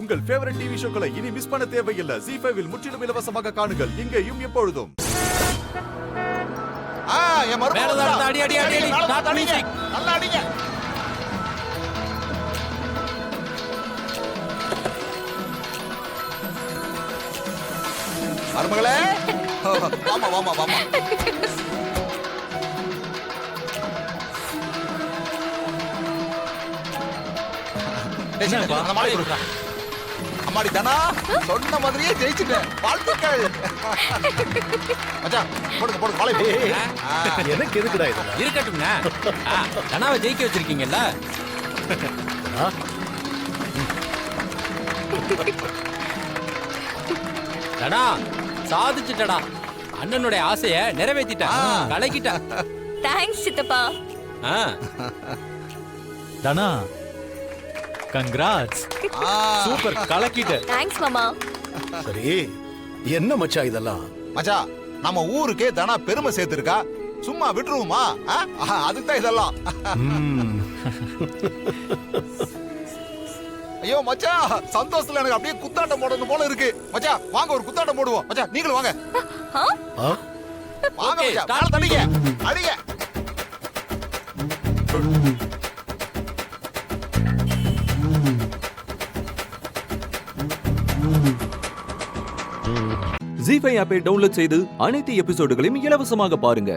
உங்கள் favourite TV ஷோக்களை இனி miss பண்ண தேவையில்லை. ZEE5 இல் முற்றிலும் இலவசமாக காணுங்கள். இங்கேயும் எப்பொழுதும். அடி அடி அடி ஸ்டார்ட் மியூசிக். நல்லா அடிங்க. மருமகளே வாமா வாமா வாமா. அம்மாடி தானா சொன்ன மாதிரியே ஜெயிச்சுட்டேன். வாழ்த்துக்கள். மச்சான் போடுங்க போடுங்க வாழை. எனக்கு எதுக்குடா இது? இருக்கட்டும்ண்ணா. தனாவை ஜெயிக்க வச்சிருக்கீங்கல்ல. தனா சாதிச்சுட்டடா. அண்ணனுடைய ஆசைய நிறைவேத்திட்டா, கலக்கிட்டா. தேங்க்ஸ் சித்தப்பா. தனா கங்க்ராட்ஸ். சூப்பர் கலக்கிட்ட. தேங்க்ஸ் மாமா. சரி என்ன மச்சான் இதெல்லாம்? மச்சான் நம்ம ஊருக்கே தானா பெருமை சேர்த்திருக்கா. சும்மா விட்டுருவோமா? அதுக்கு தான் இதெல்லாம். ஐயோ மச்சான் சந்தோஷத்துல எனக்கு அப்படியே குத்தாட்டம் போடணும் போல இருக்கு. மச்சான் வாங்க ஒரு குத்தாட்டம் போடுவோம். மச்சான் நீங்களும் வாங்க. வாங்க மச்சான் கால தடிங்க அடிங்க. ZEE5 ஆப்பை டவுன்லோட் செய்து அனைத்து எபிசோடுகளையும் இலவசமாக பாருங்க.